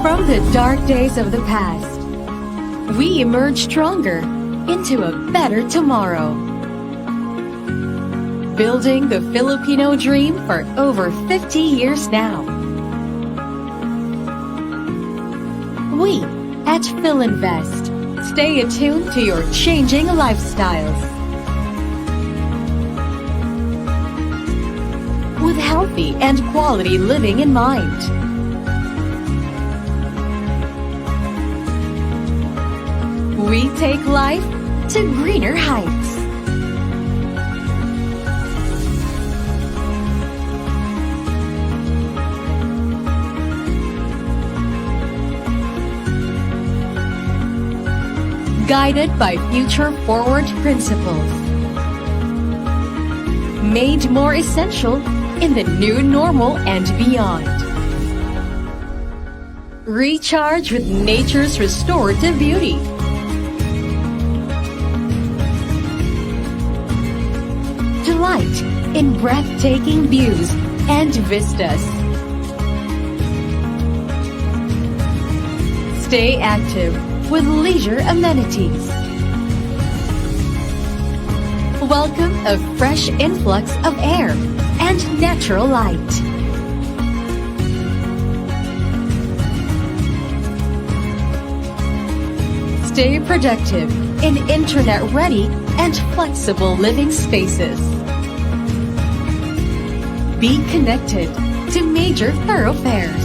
From the dark days of the past, we emerge stronger into a better tomorrow. Building the Filipino dream for over 50 years now. We at Philinvest stay attuned to your changing lifestyles. With healthy and quality living in mind. We take life to greener heights. Guided by future-forward principles. Made more essential in the new normal and beyond. Recharge with nature's restorative beauty. Delight in breathtaking views and vistas. Stay active with leisure amenities. Welcome a fresh influx of air and natural light. Stay productive in internet-ready and flexible living spaces. Be connected to major thoroughfares.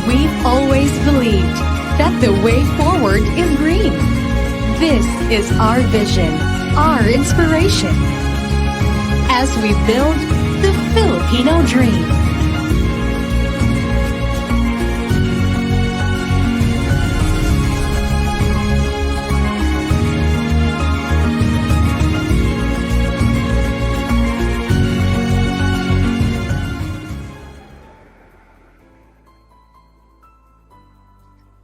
We've always believed that the way forward is green. This is our vision, our inspiration, as we build the Filipino dream.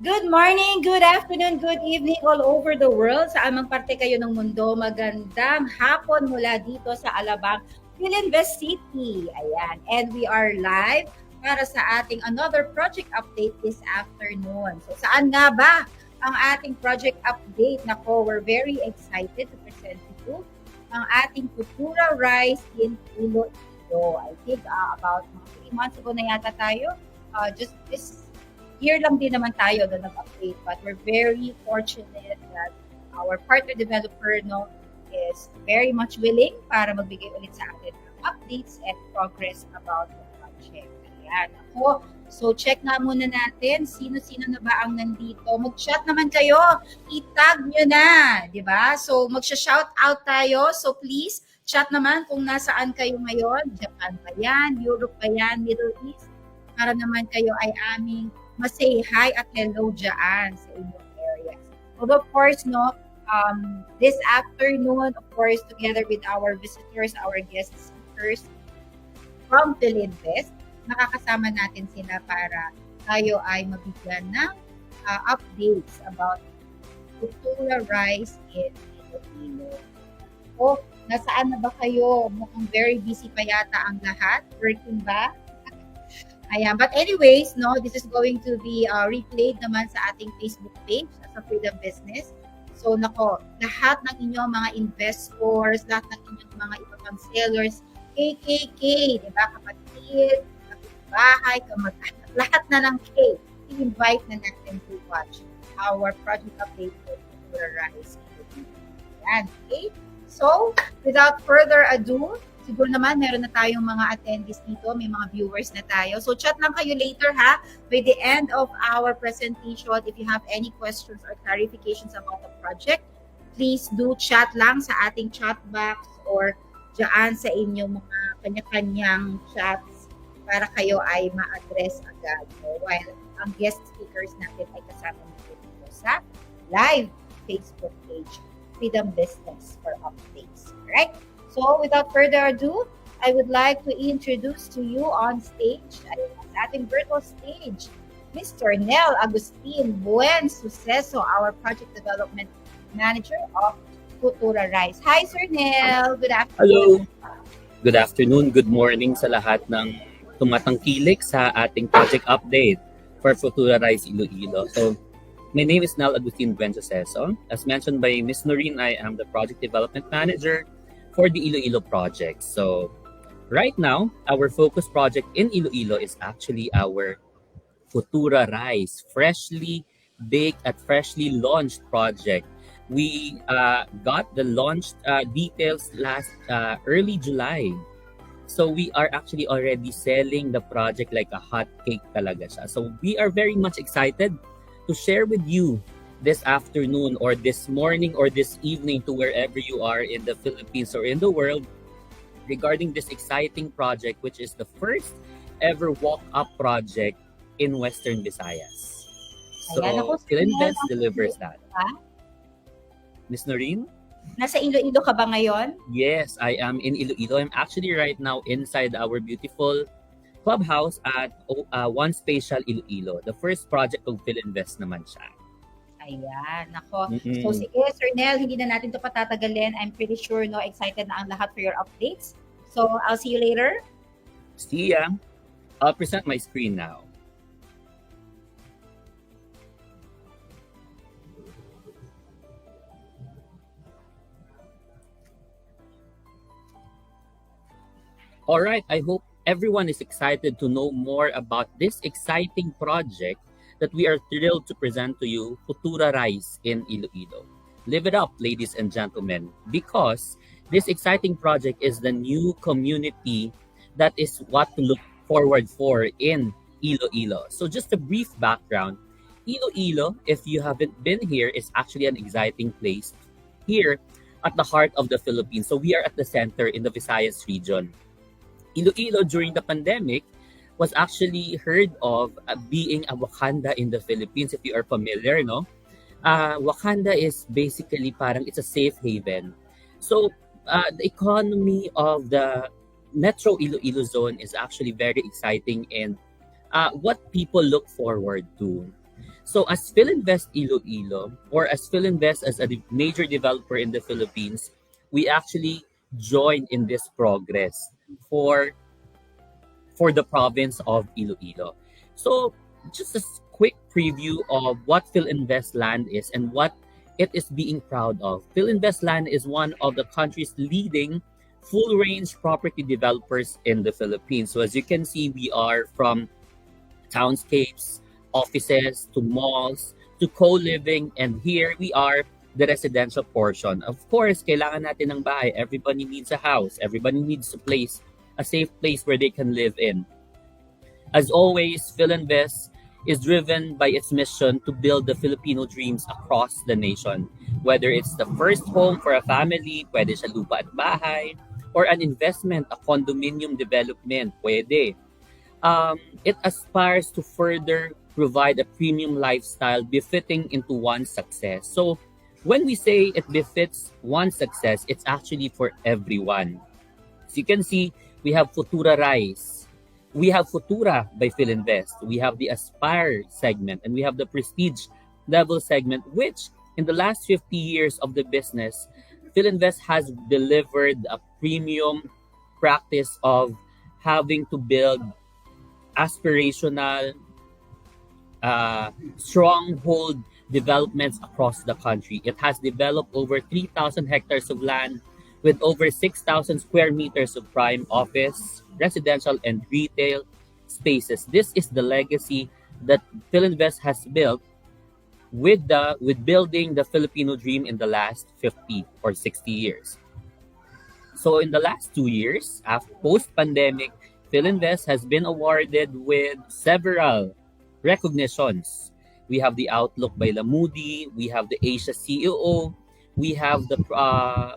Good morning, good afternoon, good evening all over the world. Sa amang parte kayo ng mundo, magandang hapon mula dito sa Alabang, Philinvest City. Ayan, and we are live para sa ating another project update this afternoon. So saan nga ba ang ating project update? Nako, we're very excited to present to you ang ating Futura Rise in Iloilo. I think about 3 months ago na yata tayo. Just this year lang din naman tayo na nag-update, but we're very fortunate that our partner developer is very much willing para magbigay ulit sa atin ng updates and progress about the project. Ayan ako. So check nga muna natin sino-sino na ba ang nandito. Mag-chat naman kayo. I-tag nyo na. Diba? So mag-shout out tayo. So please, chat naman kung nasaan kayo ngayon. Japan ba yan? Europe ba yan? Middle East? Para naman kayo ay aming say hi at hello dyan sa inyong areas. So of course, this afternoon, of course, together with our visitors, our guest speakers from Philinvest, nakakasama natin sila para tayo ay mabigyan ng updates about Futura Rise in Iloilo. So, nasaan na ba kayo? Mukhang very busy pa yata ang lahat. Working ba? Ayan. But anyways, this is going to be replayed naman sa ating Facebook page sa Freedom Business. So, lahat ng inyong mga investors, lahat ng inyong mga ibang sellers, KKK, di ba? Kapatid, kapitbahay, kamag-anak, lahat na ng K. I-invite na natin to watch our project update for Futura Rise. Ayan, okay? So, without further ado, siguro naman meron na tayong mga attendees dito, may mga viewers na tayo. So chat lang kayo later ha, by the end of our presentation. If you have any questions or clarifications about the project, please do chat lang sa ating chat box or dyan sa inyong mga kanya-kanyang chats para kayo ay ma-address agad. So, while ang guest speakers natin ay kasama natin dito sa live Facebook page, Freedom Business for updates. Alright? So, without further ado, I would like to introduce to you on stage, sa ating virtual stage, Mr. Nel Agustin Buen Suceso, our Project Development Manager of Futura Rise. Hi, Sir Nel. Good afternoon. Hello. Good afternoon, good morning sa lahat ng tumatangkilik sa ating project update for Futura Rise Iloilo. So, my name is Nel Agustin Buenjoseso. As mentioned by Ms. Noreen, I am the Project Development Manager for the Iloilo project. So, right now, our focus project in Iloilo is actually our Futura Rise, freshly baked and freshly launched project. We got the launch details last early July. So we are actually already selling the project like a hot cake talaga siya. So we are very much excited to share with you this afternoon or this morning or this evening to wherever you are in the Philippines or in the world regarding this exciting project, which is the first ever walk-up project in Western Visayas. So Ayan, ako, Philinvest delivers that. Ms. Noreen? Nasa Iloilo ka ba ngayon? Yes, I am in Iloilo. I'm actually right now inside our beautiful clubhouse at One Spatial Iloilo. The first project of Philinvest naman siya. Ayan, nako. Mm-mm. So sige, Sir Nel, hindi na natin to patatagalin. I'm pretty sure, no, excited na ang lahat for your updates. So I'll see you later. See ya. I'll present my screen now. All right, I hope everyone is excited to know more about this exciting project that we are thrilled to present to you, Futura Rise in Iloilo. Live it up, ladies and gentlemen, because this exciting project is the new community that is what to look forward for in Iloilo. So just a brief background, Iloilo, if you haven't been here, is actually an exciting place here at the heart of the Philippines. So we are at the center in the Visayas region. Iloilo during the pandemic was actually heard of being a Wakanda in the Philippines, if you are familiar, no? Wakanda is basically parang it's a safe haven. So the economy of the Metro Iloilo zone is actually very exciting and what people look forward to. So as Philinvest Iloilo, or as Philinvest as a major developer in the Philippines, we actually joined in this progress for the province of Iloilo. So just a quick preview of what Philinvest Land is and what it is being proud of. Philinvest Land is one of the country's leading full-range property developers in the Philippines. So as you can see, we are from townscapes, offices, to malls, to co-living, and here we are the residential portion. Of course, kailangan natin ng bahay. Everybody needs a house. Everybody needs a safe place where they can live in. As always, Philinvest is driven by its mission to build the Filipino dreams across the nation. Whether it's the first home for a family, pwede siya lupa at bahay, or an investment, a condominium development, pwede. It aspires to further provide a premium lifestyle befitting into one's success. So when we say it befits one's success, it's actually for everyone. As you can see, we have Futura Rise. We have Futura by Philinvest. We have the Aspire segment, and we have the Prestige level segment, which in the last 50 years of the business, Philinvest has delivered a premium practice of having to build aspirational, stronghold developments across the country. It has developed over 3,000 hectares of land with over 6,000 square meters of prime office, residential, and retail spaces. This is the legacy that Philinvest has built with building the Filipino dream in the last 50 or 60 years. So in the last 2 years, after post-pandemic, Philinvest has been awarded with several recognitions. We have the Outlook by La Moody, we have the Asia CEO, we have the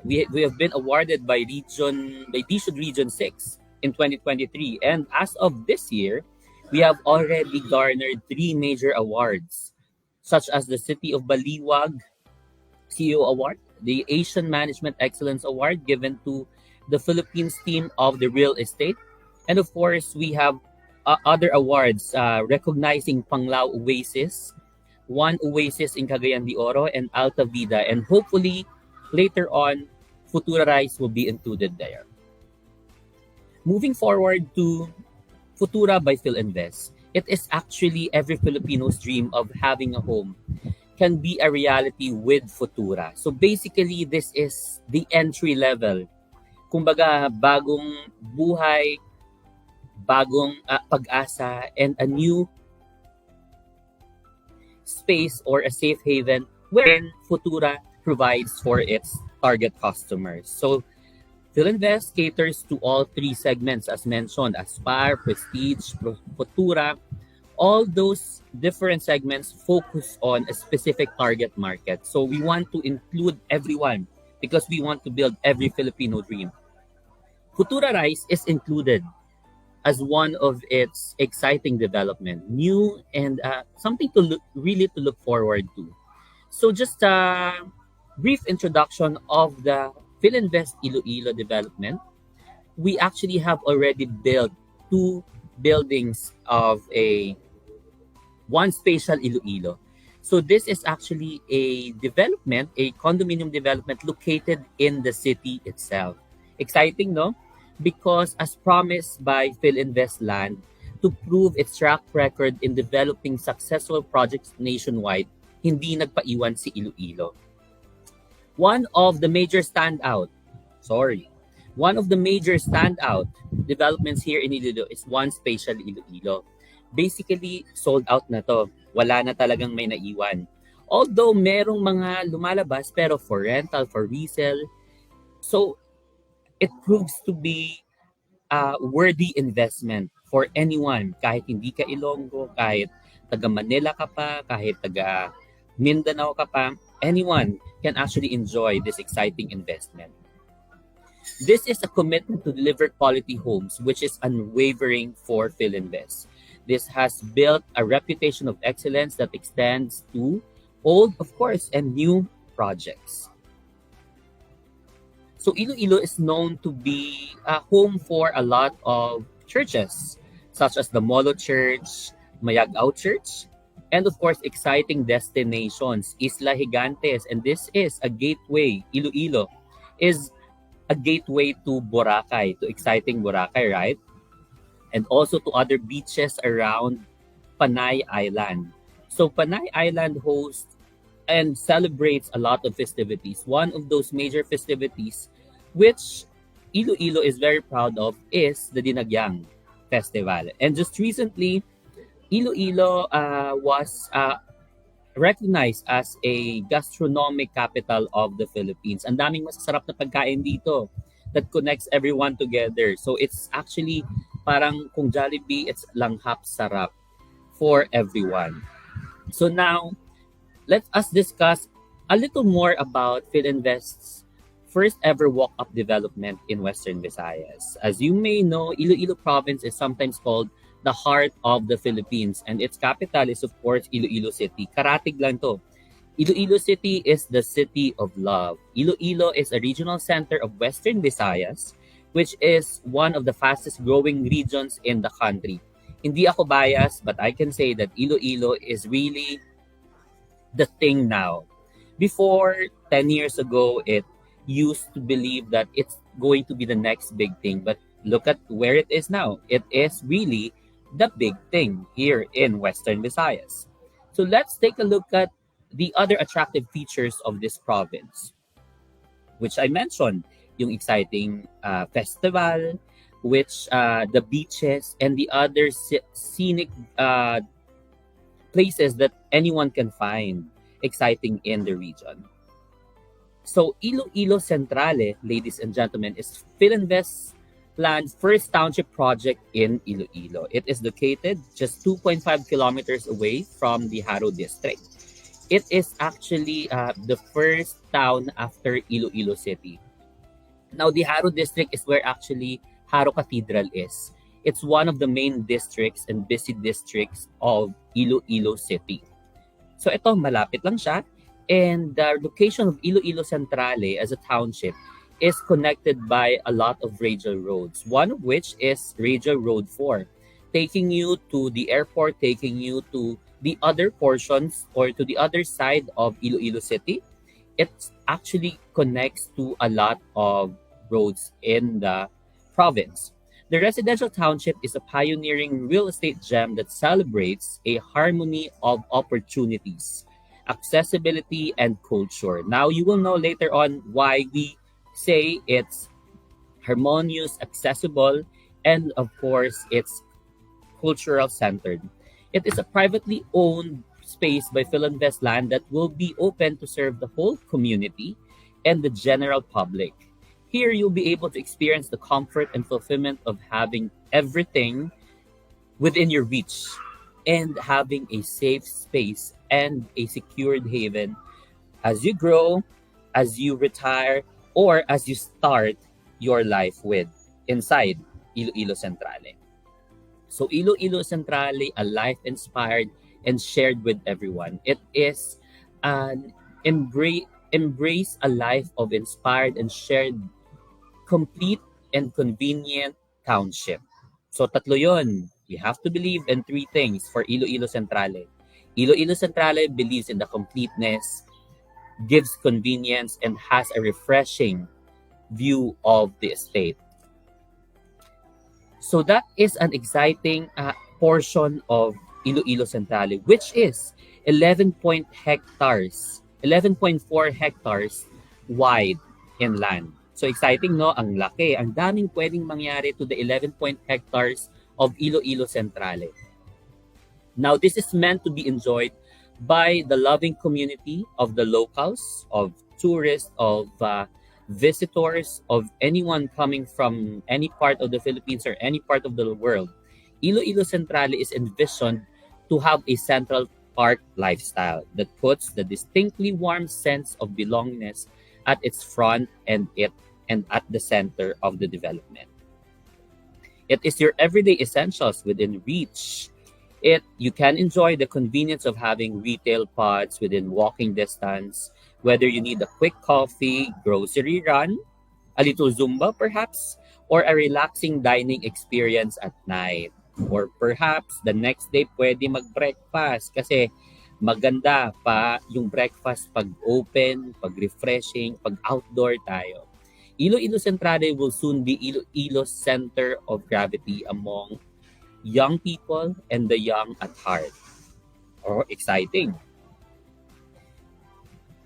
we have been awarded by DSUD Region 6 in 2023, and as of this year, we have already garnered 3 major awards, such as the City of Baliwag CEO Award, the Asian Management Excellence Award given to the Philippines team of the real estate, and of course, we have other awards recognizing Panglao Oasis, One Oasis in Cagayan de Oro, and Alta Vida, and hopefully later on, Futura Rise will be included there. Moving forward to Futura by PhilInvest. It is actually every Filipino's dream of having a home can be a reality with Futura. So basically, this is the entry level. Kumbaga, bagong buhay, bagong pag-asa, and a new space or a safe haven wherein Futura provides for its target customers. So PhilInvest caters to all three segments as mentioned: Aspire, Prestige, Futura. All those different segments focus on a specific target market. So we want to include everyone because we want to build every Filipino dream. Futura Rise is included as one of its exciting development, new and something to look forward to. So just a brief introduction of the PhilInvest Iloilo development. We actually have already built two buildings of a one spatial Iloilo. So this is actually a development, a condominium development located in the city itself. Exciting, no? Because as promised by PhilInvest Land, to prove its track record in developing successful projects nationwide, hindi nagpaiwan si Iloilo. One of the major standout developments here in Iloilo is One Spatial Iloilo. Basically, sold out na to. Wala na talagang may naiwan. Although merong mga lumalabas pero for rental, for resale. So, it proves to be a worthy investment for anyone. Kahit hindi ka Ilonggo, kahit taga Manila ka pa, kahit taga Mindanao ka pa, anyone can actually enjoy this exciting investment. This is a commitment to deliver quality homes, which is unwavering for PhilInvest. This has built a reputation of excellence that extends to old, of course, and new projects. So Iloilo is known to be a home for a lot of churches, such as the Molo Church, Mayagao Church, and of course, exciting destinations, Isla Gigantes, and this is a gateway. Iloilo is a gateway to Boracay, to exciting Boracay, right? And also to other beaches around Panay Island. So Panay Island hosts and celebrates a lot of festivities. One of those major festivities which Iloilo is very proud of is the Dinagyang Festival. And just recently, Iloilo was recognized as a gastronomic capital of the Philippines. Ang daming masasarap na pagkain dito that connects everyone together. So it's actually parang kung Jollibee, it's langhap sarap for everyone. So now, let us discuss a little more about PhilInvest's first ever walk-up development in Western Visayas. As you may know, Iloilo Province is sometimes called the heart of the Philippines, and its capital is of course Iloilo City. Karatig lang to. Iloilo City is the city of love. Iloilo is a regional center of Western Visayas, which is one of the fastest growing regions in the country. Hindi ako biased, but I can say that Iloilo is really the thing now. Before, 10 years ago, it used to believe that it's going to be the next big thing. But look at where it is now. It is really the big thing here in Western Visayas. So let's take a look at the other attractive features of this province, which I mentioned. Yung exciting festival, which the beaches and the other scenic places that anyone can find exciting in the region. So Iloilo Centrale, ladies and gentlemen, is PhilInvest's planned first township project in Iloilo. It is located just 2.5 kilometers away from the Haro district. It is actually the first town after Iloilo City. Now, the Haro district is where actually Haro Cathedral is. It's one of the main districts and busy districts of Iloilo City. So ito, malapit lang siya. And the location of Iloilo Centrale as a township is connected by a lot of radial roads, one of which is Radial Road 4, taking you to the airport, taking you to the other portions or to the other side of Iloilo City. It actually connects to a lot of roads in the province. The residential township is a pioneering real estate gem that celebrates a harmony of opportunities, accessibility, and culture. Now, you will know later on why we say it's harmonious, accessible, and of course, it's cultural centered. It is a privately owned space by Philinvest Land that will be open to serve the whole community and the general public. Here, you'll be able to experience the comfort and fulfillment of having everything within your reach and having a safe space and a secured haven as you grow, as you retire, or as you start your life with inside Iloilo Centrale. So Iloilo Centrale, a life inspired and shared with everyone. It is an embrace a life of inspired and shared, complete and convenient township. So tatlo yun. You have to believe in three things for Iloilo Centrale. Iloilo Centrale believes in the completeness, gives convenience, and has a refreshing view of the estate. So that is an exciting portion of Iloilo Centrale, which is 11.4 hectares wide in land. So exciting, no? Ang laki. Ang daming pwedeng mangyari to the 11 hectares of Iloilo Centrale. Now, this is meant to be enjoyed by the loving community of the locals, of tourists, of visitors, of anyone coming from any part of the Philippines or any part of the world. Iloilo Centrale is envisioned to have a central park lifestyle that puts the distinctly warm sense of belongingness at its front and at the center of the development. It is your everyday essentials within reach. You can enjoy the convenience of having retail pods within walking distance, whether you need a quick coffee, grocery run, a little Zumba perhaps, or a relaxing dining experience at night. Or perhaps the next day pwede mag-breakfast kasi maganda pa yung breakfast pag open, pag refreshing, pag outdoor tayo. Iloilo Centrale will soon be Iloilo's center of gravity among young people and the young at heart. Oh, exciting.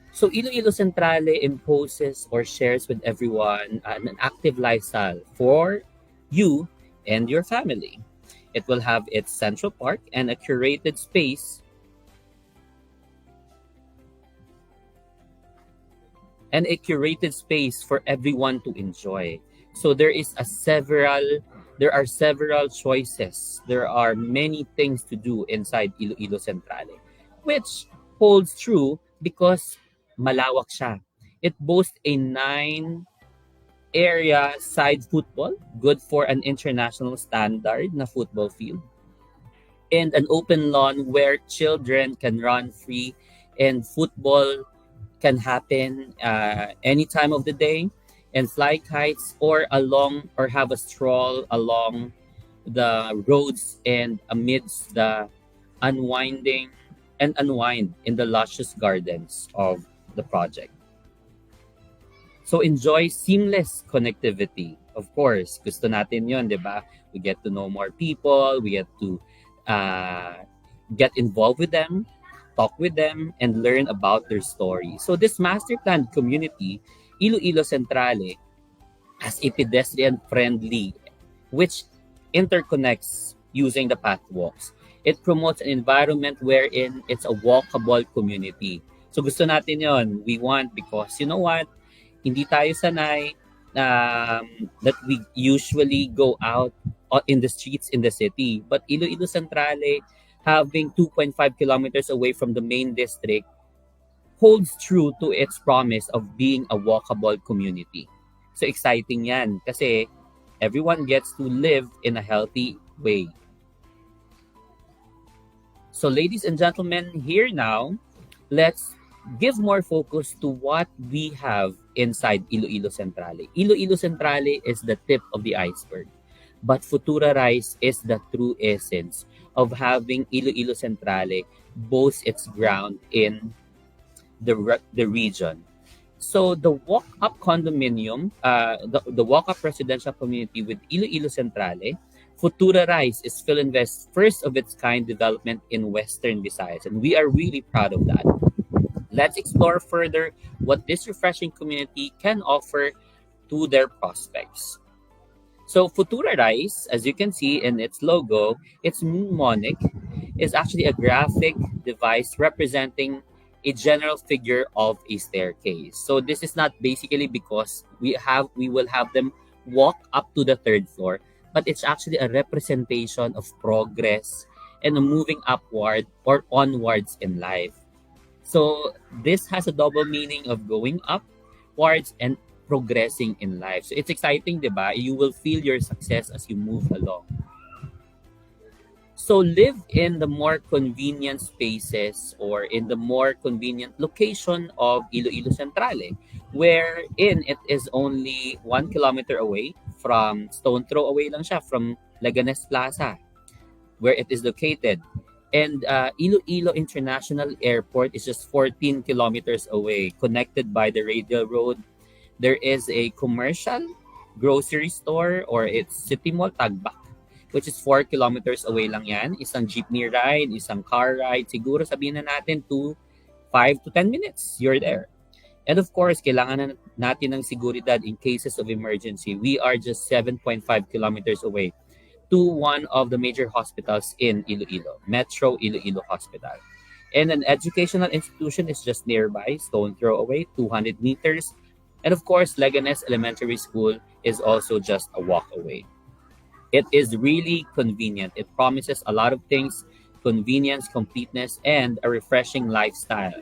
So Iloilo Centrale imposes or shares with everyone an active lifestyle for you and your family. It will have its central park and a curated space for everyone to enjoy. So there are several choices. There are many things to do inside Iloilo Centrale, which holds true because malawak siya. It boasts a 9-area side football, good for an international standard na football field, and an open lawn where children can run free and football can happen any time of the day, and fly kites or have a stroll along the roads and amidst the unwind in the luscious gardens of the project. So enjoy seamless connectivity. Of course, gusto natin yun, di ba? We get to know more people, we get to get involved with them, talk with them, and learn about their story. So this master planned community, Iloilo Centrale, has a pedestrian-friendly, which interconnects using the pathwalks. It promotes an environment wherein it's a walkable community. So gusto natin yon. We want, because you know what? Hindi tayo sanay that we usually go out in the streets in the city. But Iloilo Centrale, having 2.5 kilometers away from the main district, holds true to its promise of being a walkable community. So exciting yan kasi everyone gets to live in a healthy way. So ladies and gentlemen, here now, let's give more focus to what we have inside Iloilo Centrale. Iloilo Centrale is the tip of the iceberg, but Futura Rice is the true essence of having Iloilo Centrale boast its ground in the region. So the walk-up condominium, the walk-up residential community with Iloilo Centrale, Futura Rise is Philinvest's first of its kind development in Western Visayas, and we are really proud of that. Let's explore further what this refreshing community can offer to their prospects. So Futura Rise, as you can see in its logo, its mnemonic is actually a graphic device representing a general figure of a staircase. So this is not basically because we will have them walk up to the third floor, but it's actually a representation of progress and moving upward or onwards in life. So this has a double meaning of going upwards and progressing in life. So it's exciting, diba? You will feel your success as you move along. So live in the more convenient spaces or in the more convenient location of Iloilo Centrale, wherein it is only 1 kilometer away from stone throw away lang siya from Leganes Plaza, where it is located. And Iloilo International Airport is just 14 kilometers away, connected by the radial road. There is a commercial grocery store or it's City Mall Tagbak, which is 4 kilometers away lang yan. Isang jeepney ride, isang car ride. Siguro sabihin na natin 5 to 10 minutes, you're there. And of course, kailangan na natin ng seguridad in cases of emergency. We are just 7.5 kilometers away to one of the major hospitals in Iloilo, Metro Iloilo Hospital. And an educational institution is just nearby, stone throw away, 200 meters. And of course, Leganes Elementary School is also just a walk away. It is really convenient. It promises a lot of things, convenience, completeness, and a refreshing lifestyle.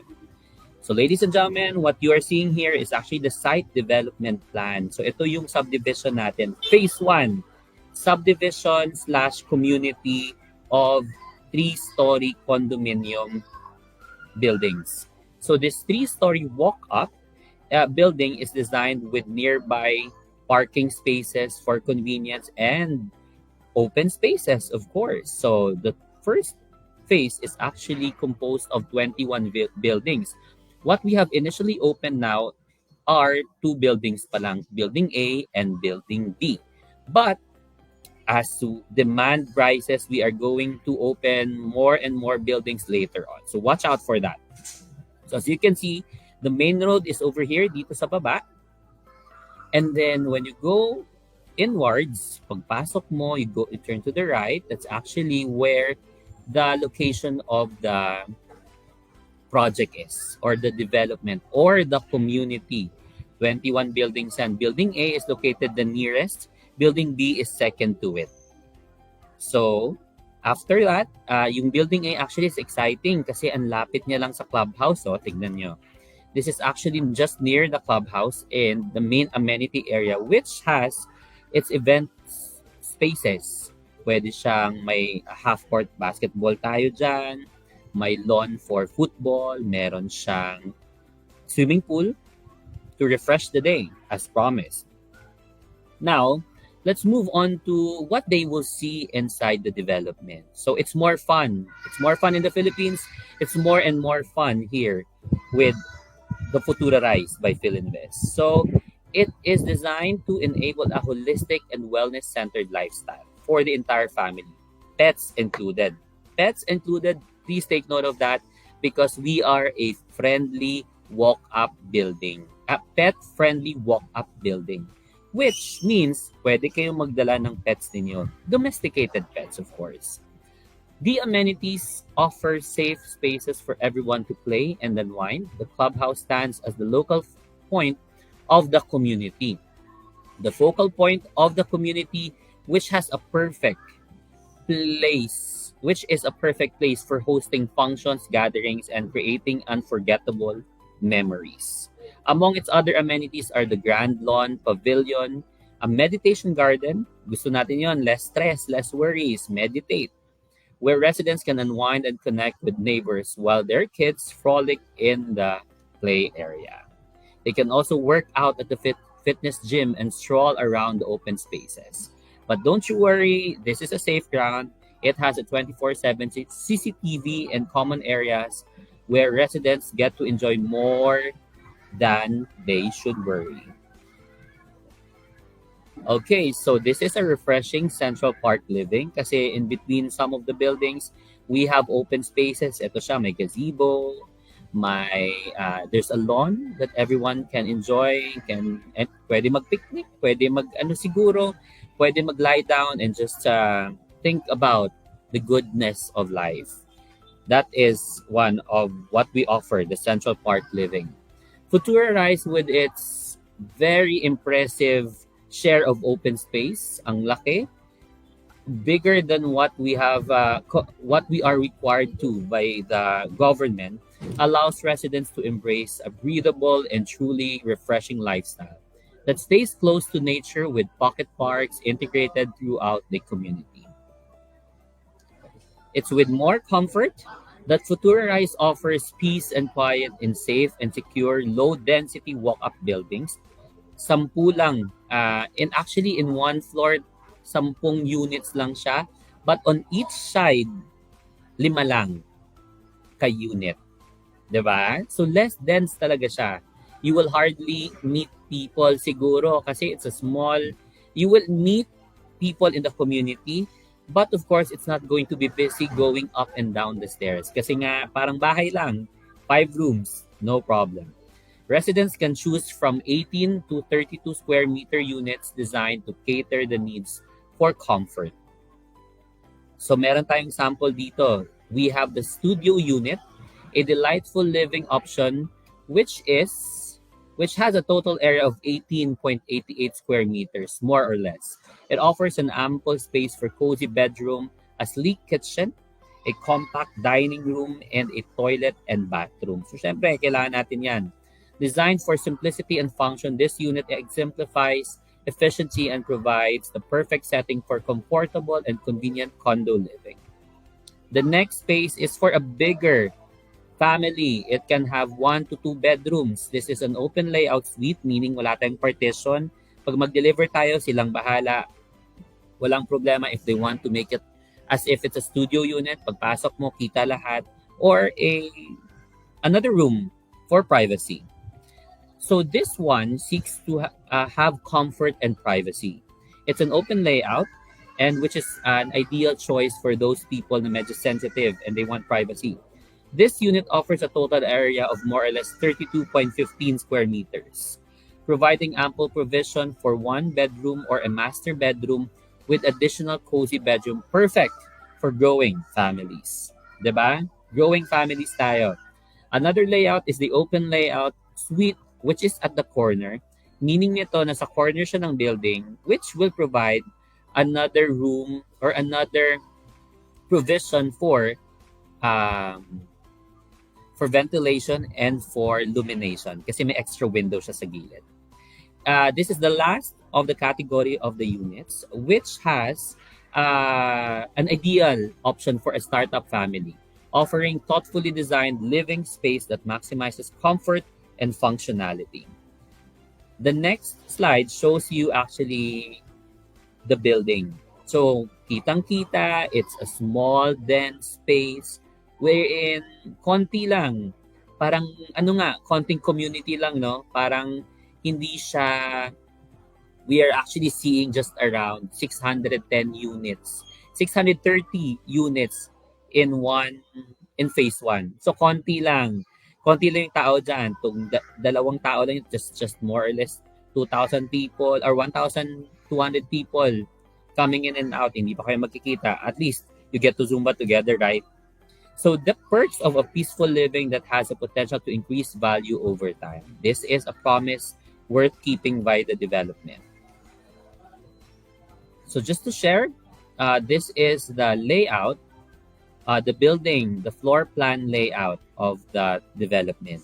So ladies and gentlemen, what you are seeing here is actually the site development plan. So ito yung subdivision natin. Phase 1, subdivision/community of 3-story condominium buildings. So this 3-story walk-up building is designed with nearby parking spaces for convenience and open spaces, of course. So the first phase is actually composed of 21 buildings. What we have initially opened now are 2 buildings pa lang, Building A and Building B. But as to demand rises, we are going to open more and more buildings later on. So watch out for that. So as you can see, the main road is over here, dito sa baba. And then when you go inwards, pagpasok mo, you turn to the right. That's actually where the location of the project is, or the development, or the community. 21 buildings, and Building A is located the nearest. Building B is second to it. So, after that, yung Building A actually is exciting kasi ang lapit niya lang sa clubhouse. Oh, tignan nyo. This is actually just near the clubhouse in the main amenity area, which has its event spaces. Pwede siyang may half-court basketball tayo dyan, may lawn for football, meron siyang swimming pool to refresh the day, as promised. Now, let's move on to what they will see inside the development. So it's more fun. It's more fun in the Philippines. It's more and more fun here with the Futura Rise by Philinvest. So it is designed to enable a holistic and wellness-centered lifestyle for the entire family, pets included. Pets included, please take note of that because we are a friendly walk-up building, a pet-friendly walk-up building. Which means pwede kayong magdala ng pets ninyo. Domesticated pets, of course. The amenities offer safe spaces for everyone to play and unwind. The clubhouse stands as the local point of the community. The focal point of the community, which is a perfect place for hosting functions, gatherings, and creating unforgettable memories. Among its other amenities are the Grand Lawn Pavilion, a meditation garden. Gusto natin yon, less stress, less worries, meditate. Where residents can unwind and connect with neighbors while their kids frolic in the play area. They can also work out at the fitness gym and stroll around the open spaces. But don't you worry, this is a safe ground. It has a 24/7 CCTV and common areas where residents get to enjoy more than they should worry. Okay, so this is a refreshing Central Park living kasi in between some of the buildings, we have open spaces. Ito siya, may gazebo, there's a lawn that everyone can enjoy, and pwede mag-picnic, pwede pwede mag-lie down and just think about the goodness of life. That is one of what we offer, the Central Park living. Futura Rise with its very impressive share of open space, ang laki, bigger than what we have, what we are required to by the government, allows residents to embrace a breathable and truly refreshing lifestyle that stays close to nature with pocket parks integrated throughout the community. It's with more comfort that Futura Rise offers peace and quiet in safe and secure low-density walk-up buildings. Sampu lang. In one floor, 10 units lang siya. But on each side, 5 lang ka-unit. Diba? So less dense talaga siya. You will hardly meet people siguro kasi it's a small... You will meet people in the community, but of course, it's not going to be busy going up and down the stairs. Kasi nga, parang bahay lang. 5 rooms, no problem. Residents can choose from 18 to 32 square meter units designed to cater the needs for comfort. So meron tayong sample dito. We have the studio unit, a delightful living option which has a total area of 18.88 square meters, more or less. It offers an ample space for cozy bedroom, a sleek kitchen, a compact dining room, and a toilet and bathroom. So syempre, kailangan natin yan. Designed for simplicity and function, this unit exemplifies efficiency and provides the perfect setting for comfortable and convenient condo living. The next space is for a bigger family. It can have 1 to 2 bedrooms. This is an open layout suite, meaning wala tayong partition. Pag mag-deliver tayo, silang bahala. Walang problema if they want to make it as if it's a studio unit. Pagpasok mo, kita lahat. Or another room for privacy. So this one seeks to have comfort and privacy. It's an open layout, and which is an ideal choice for those people na medyo sensitive and they want privacy. This unit offers a total area of more or less 32.15 square meters, providing ample provision for 1 bedroom or a master bedroom with additional cozy bedroom, perfect for growing families. Diba? Growing families tayo. Another layout is the open layout suite, which is at the corner, meaning nito na sa corner siya ng building, which will provide another room or another provision for ventilation and for illumination kasi may extra window siya sa gilid. This is the last of the category of the units, which has an ideal option for a startup family, offering thoughtfully designed living space that maximizes comfort and functionality. The next slide shows you actually the building. So, kitang-kita, it's a small, dense space wherein konti lang. Parang, konting community lang, no? Parang hindi siya, we are actually seeing just around 610 units. 630 units in phase 1. So, konti lang yung tao dyan. Dalawang tao lang, just more or less 2,000 people or 1,200 people coming in and out. Hindi pa kayo magkikita. At least, you get to Zumba together, right? So, the perks of a peaceful living that has the potential to increase value over time. This is a promise worth keeping by the development. So, just to share, this is the layout, the building, the floor plan layout of the development.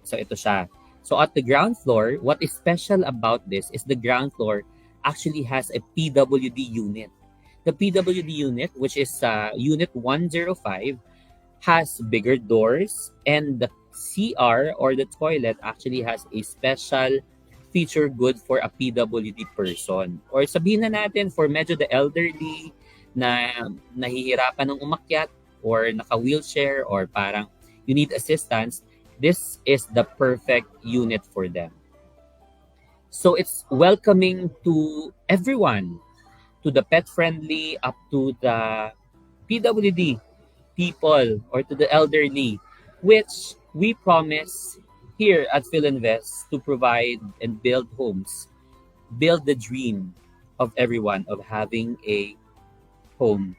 So ito siya. So at the ground floor, what is special about this is the ground floor actually has a PWD unit. The PWD unit, which is unit 105, has bigger doors, and the CR or the toilet actually has a special feature good for a PWD person. Or sabihin na natin for medyo the elderly na nahihirapan ng umakyat or naka-wheelchair or parang you need assistance, this is the perfect unit for them. So it's welcoming to everyone, to the pet friendly, up to the PWD people or to the elderly, which we promise here at Philinvest to provide and build homes, build the dream of everyone of having a home.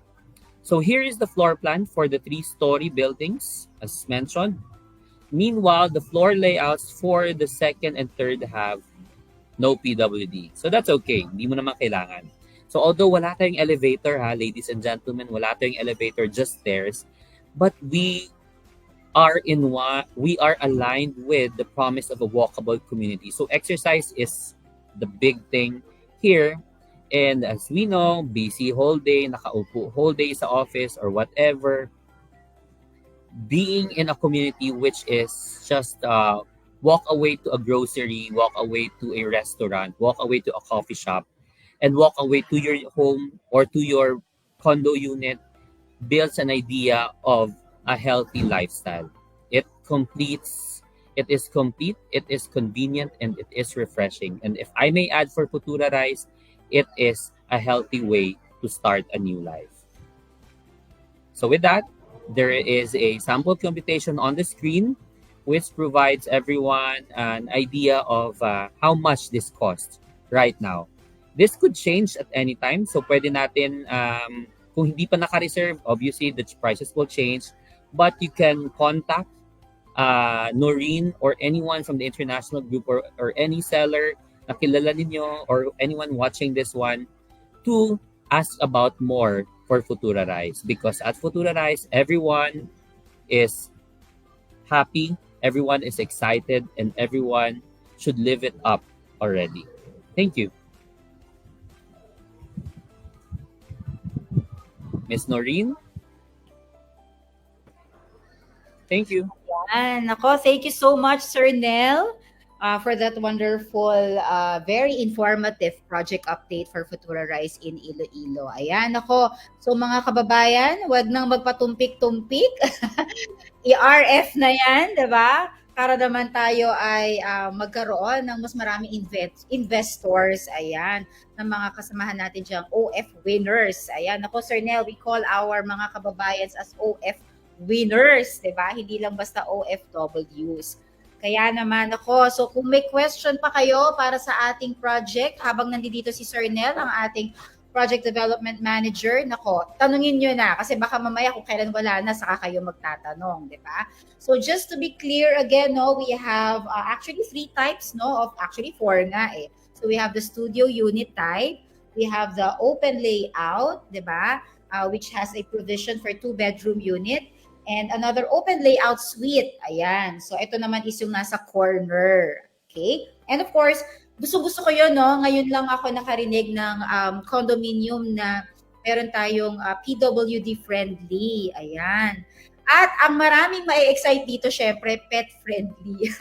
So here is the floor plan for the 3-story buildings, as mentioned. Meanwhile, the floor layouts for the second and third have no PWD. So that's okay. Hindi mo naman kailangan. So although wala tayong elevator, ladies and gentlemen, wala tayong elevator, just stairs, but we are aligned with the promise of a walkable community. So exercise is the big thing here. And as we know, busy whole day, nakaupo whole day sa office or whatever, being in a community which is just walk away to a grocery, walk away to a restaurant, walk away to a coffee shop, and walk away to your home or to your condo unit builds an idea of a healthy lifestyle. It is complete, it is convenient, and it is refreshing. And if I may add for Futura Rice, it is a healthy way to start a new life. So with that, there is a sample computation on the screen which provides everyone an idea of how much this costs right now. This could change at any time. So pwede natin, kung hindi pa naka-reserve, obviously the prices will change. But you can contact Noreen or anyone from the international group or any seller na kilala ninyo or anyone watching this one to ask about more for Futura Rice. Because at Futura Rice, everyone is happy, everyone is excited, and everyone should live it up already. Thank you. Miss Noreen? Thank you. Yan. Ako, thank you so much, Sir Nel, for that wonderful, very informative project update for Futura Rice in Iloilo. Ayan, ako. So mga kababayan, wag nang magpatumpik-tumpik. I-RF na yan, di ba? Para naman tayo ay magkaroon ng mas maraming investors, ayan, ng mga kasamahan natin diyang OF winners. Ayan, ako, Sir Nel, we call our mga kababayans as OF winners, di ba? Hindi lang basta OFWs. Kaya naman ako, so kung may question pa kayo para sa ating project, habang nandito si Sir Nel, ang ating Project Development Manager, nako, tanungin nyo na kasi baka mamaya kung kailan wala na, saka kayo magtatanong, di ba? So just to be clear again, no, we have actually 3 types, no, of actually 4 nga eh. So we have the studio unit type, we have the open layout, di ba, which has a provision for 2-bedroom unit, and another open layout suite. Ayan. So ito naman is yung nasa corner. Okay? And of course, gusto ko yun, no? Ngayon lang ako nakarinig ng condominium na meron tayong PWD friendly. Ayan. At ang maraming ma-excite dito, syempre, pet friendly.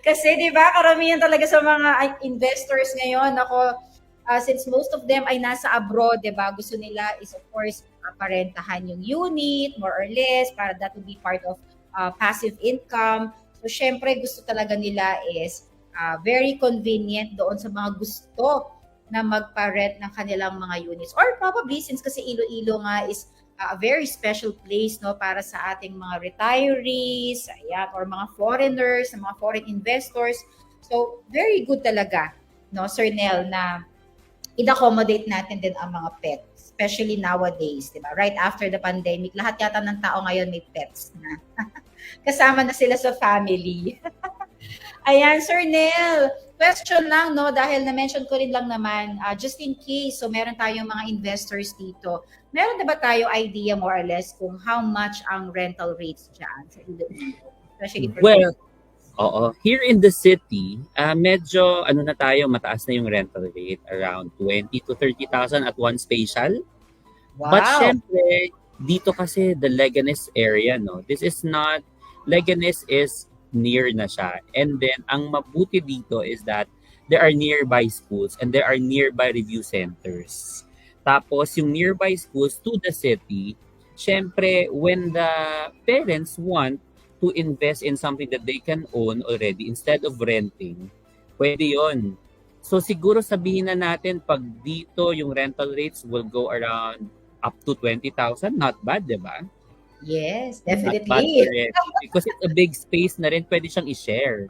Kasi, di ba, karamihan talaga sa mga investors ngayon, since most of them ay nasa abroad, di ba, gusto nila is, of course, parentahan yung unit, more or less, para that would be part of passive income. So, syempre, gusto talaga nila is very convenient doon sa mga gusto na magpa-rent ng kanilang mga units. Or probably, since kasi Iloilo nga is a very special place, no, para sa ating mga retirees, ayan, or mga foreigners, mga foreign investors. So, very good talaga, no, Sir Nel, na i-accommodate natin din ang mga pets, especially nowadays, di ba? Right after the pandemic, lahat yata ng tao ngayon may pets na. Kasama na sila sa family. Ayan, Sir Nel, question lang, no, dahil na-mention ko rin lang naman, just in case, so meron tayong mga investors dito, meron na ba tayo idea more or less kung how much ang rental rates dyan sa Iloilo? Especially for oo. Here in the city, medyo na tayo, mataas na yung rental rate, around 20 to 30,000 at one spatial. Wow. But syempre, dito kasi the Leganes area, no? Leganes is near na siya. And then, ang mabuti dito is that there are nearby schools and there are nearby review centers. Tapos, yung nearby schools to the city, syempre, when the parents want to invest in something that they can own already instead of renting, pwede yon. So siguro sabihin na natin pag dito yung rental rates will go around up to 20,000, not bad, di ba? Yes, Not bad definitely. already. Because it's a big space na rin, pwede siyang i-share.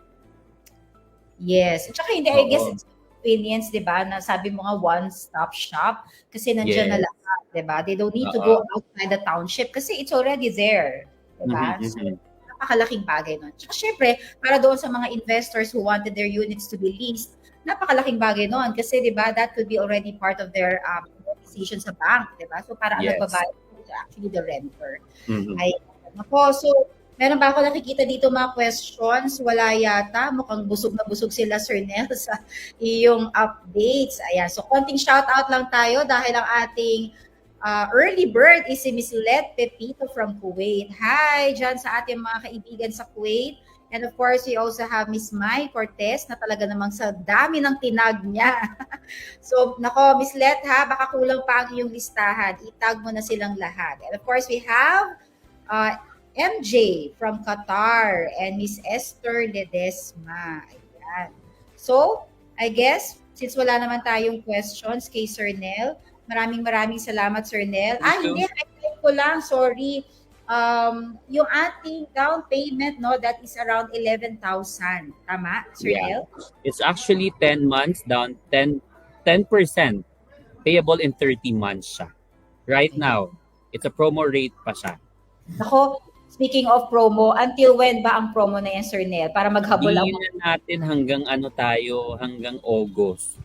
Yes. At saka hindi, I guess Oo. it's convenience, di ba? Na sabi mo nga, one-stop shop. Kasi nandiyan na Yes. lahat, di ba? They don't need to Oo. go outside the township kasi it's already there. Di ba? Mhm, So, mhm. napakalaking bagay nun. Tsaka syempre, para doon sa mga investors who wanted their units to be leased, napakalaking bagay nun. Kasi, di ba, that could be already part of their decision sa bank, di ba? So, para ang Yes. nagbabayad is actually the renter. Mhm. Ay, ako, so, meron ba ako nakikita dito mga questions? Wala yata. Mukhang busog na busog sila, Sir Nel, sa iyong updates. Ayan. So, konting shout-out lang tayo dahil ang ating early bird is si Miss Let Pepito from Kuwait. Hi, dyan sa ating mga kaibigan sa Kuwait. And of course, we also have Miss Mai Cortez na talaga namang sa dami ng tinag niya. So, nako, Miss Let ha, baka kulang pa ang iyong listahan. Itag mo na silang lahat. And of course, we have MJ from Qatar and Miss Esther Ledesma. Ayan. So, I guess, since wala naman tayong questions kay Sir Nel, maraming salamat, Sir Nel. Thank you. Hindi, highlight ko lang, sorry. Yung ating down payment, no, that is around 11,000. Tama, Sir Yeah. Nel? It's actually 10 months down, 10% payable in 30 months siya. Right now, it's a promo rate pa siya. Ako, speaking of promo, until when ba ang promo na yan, Sir Nel? Para maghabol ang Hindi na natin hanggang hanggang August.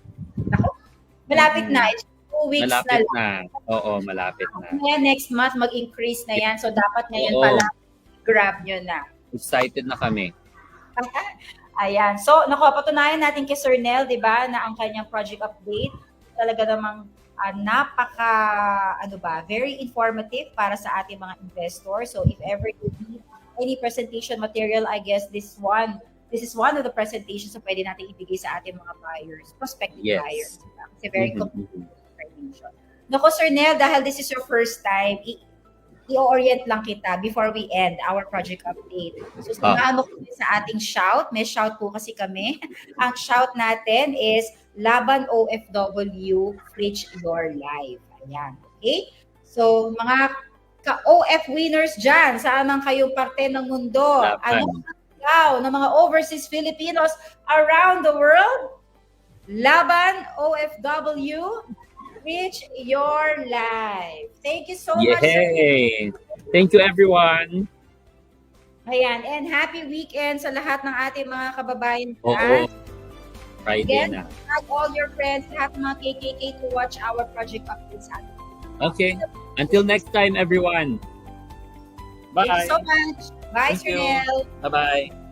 malapit na. It's 2 weeks Malapit na lang. na. Oo, malapit na. Ngayon, next month, mag-increase na yan. So, dapat ngayon Oo. pala, grab nyo na. Excited na kami. Ayan. So, patunayan natin kay Sir Nel, di ba, na ang kanyang project update talaga namang very informative para sa ating mga investors. So, if ever you need any presentation material, I guess this is one of the presentations na pwede natin ibigay sa ating mga buyers, prospective Yes. buyers. Diba? Kasi very Mhm, complete information. Nako, Sir Nel, dahil this is your first time, i-orient lang kita before we end our project update. So, samahan mo kami sa ating shout. May shout po kasi kami. Ang shout natin is Laban OFW, Reach Your Life. Ayan. Okay? So, mga ka-OF winners dyan, saan man kayong parte ng mundo, Laban. ng mga overseas Filipinos around the world, Laban OFW, Reach Your Life. Thank you so much. Yay! Thank you, everyone. Ayan, and happy weekend sa lahat ng ating mga kababayan Oo. dyan. Friday Again, na. tag all your friends, lahat ng mga KKK to watch our project updates. Okay. Until next time, everyone. Thank you Bye. so much. Bye, Thank Sir you. Nel. Bye-bye.